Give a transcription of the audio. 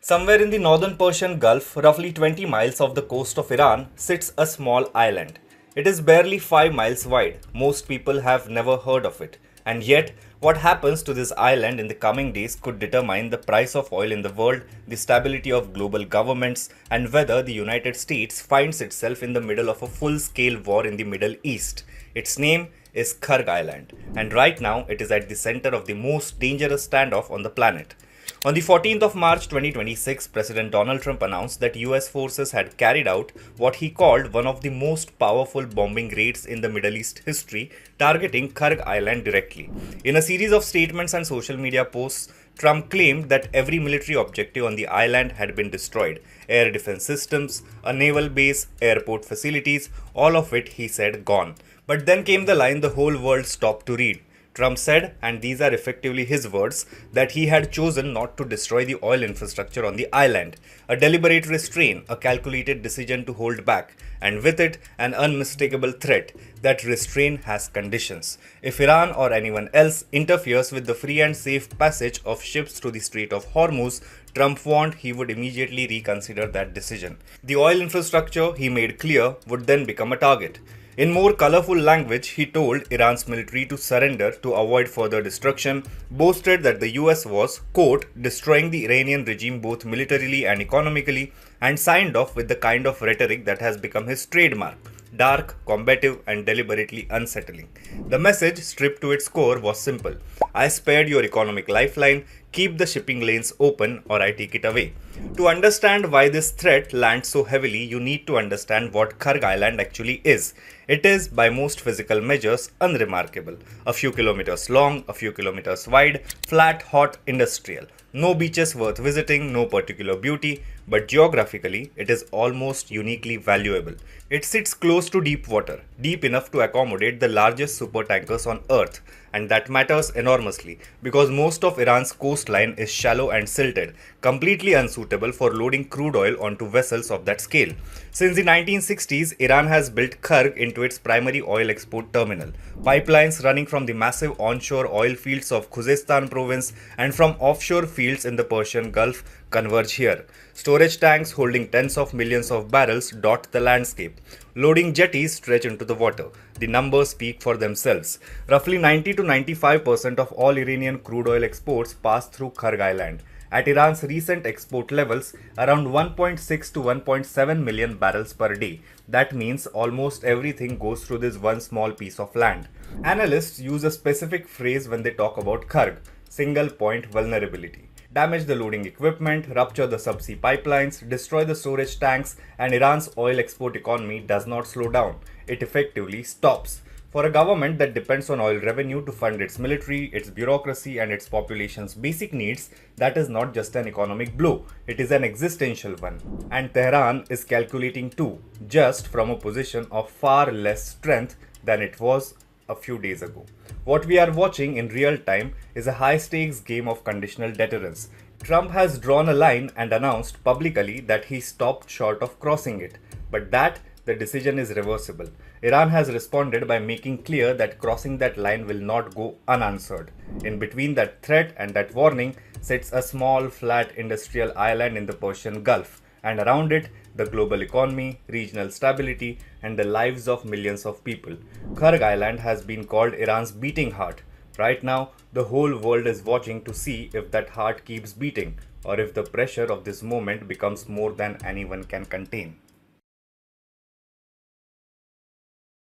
Somewhere in the northern Persian Gulf, roughly 20 miles off the coast of Iran, sits a small island. It is barely 5 miles wide. Most people have never heard of it. And yet, what happens to this island in the coming days could determine the price of oil in the world, the stability of global governments, and whether the United States finds itself in the middle of a full-scale war in the Middle East. Its name is Kharg Island, and right now it is at the center of the most dangerous standoff on the planet. On the 14th of March 2026, President Donald Trump announced that US forces had carried out what he called one of the most powerful bombing raids in the Middle East history, targeting Kharg Island directly. In a series of statements and social media posts, Trump claimed that every military objective on the island had been destroyed: air defense systems, a naval base, airport facilities, all of it, he said, gone. But then came the line the whole world stopped to read. Trump said, and these are effectively his words, that he had chosen not to destroy the oil infrastructure on the island. A deliberate restraint, a calculated decision to hold back, and with it, an unmistakable threat. That restraint has conditions. If Iran or anyone else interferes with the free and safe passage of ships through the Strait of Hormuz, Trump warned he would immediately reconsider that decision. The oil infrastructure, he made clear, would then become a target. In more colorful language, he told Iran's military to surrender to avoid further destruction, boasted that the US was, quote, destroying the Iranian regime both militarily and economically, and signed off with the kind of rhetoric that has become his trademark: dark, combative, and deliberately unsettling. The message, stripped to its core, was simple: I spared your economic lifeline, keep the shipping lanes open or I take it away. To understand why this threat lands so heavily, you need to understand what Kharg Island actually is. It is, by most physical measures, unremarkable. A few kilometers long, a few kilometers wide, flat, hot, industrial. No beaches worth visiting, no particular beauty, but geographically, it is almost uniquely valuable. It sits close to deep water, deep enough to accommodate the largest supertankers on Earth, and that matters enormously because most of Iran's coastline is shallow and silted, completely unsuitable for loading crude oil onto vessels of that scale. Since the 1960s, Iran has built Kharg into its primary oil export terminal. Pipelines running from the massive onshore oil fields of Khuzestan province and from offshore fields in the Persian Gulf converge here. Storage tanks holding tens of millions of barrels dot the landscape. Loading jetties stretch into the water. The numbers speak for themselves. Roughly 90 to 95% of all Iranian crude oil exports pass through Kharg Island. At Iran's recent export levels, around 1.6 to 1.7 million barrels per day. That means almost everything goes through this one small piece of land. Analysts use a specific phrase when they talk about Kharg: single point vulnerability. Damage the loading equipment, rupture the subsea pipelines, destroy the storage tanks, and Iran's oil export economy does not slow down. It effectively stops. For a government that depends on oil revenue to fund its military, its bureaucracy, and its population's basic needs, that is not just an economic blow, it is an existential one. And Tehran is calculating too, just from a position of far less strength than it was a few days ago. What we are watching in real time is a high-stakes game of conditional deterrence. Trump has drawn a line and announced publicly that he stopped short of crossing it, but that the decision is reversible. Iran has responded by making clear that crossing that line will not go unanswered. In between that threat and that warning sits a small, flat industrial island in the Persian Gulf, and around it, the global economy, regional stability, and the lives of millions of people. Kharg Island has been called Iran's beating heart. Right now, the whole world is watching to see if that heart keeps beating, or if the pressure of this moment becomes more than anyone can contain.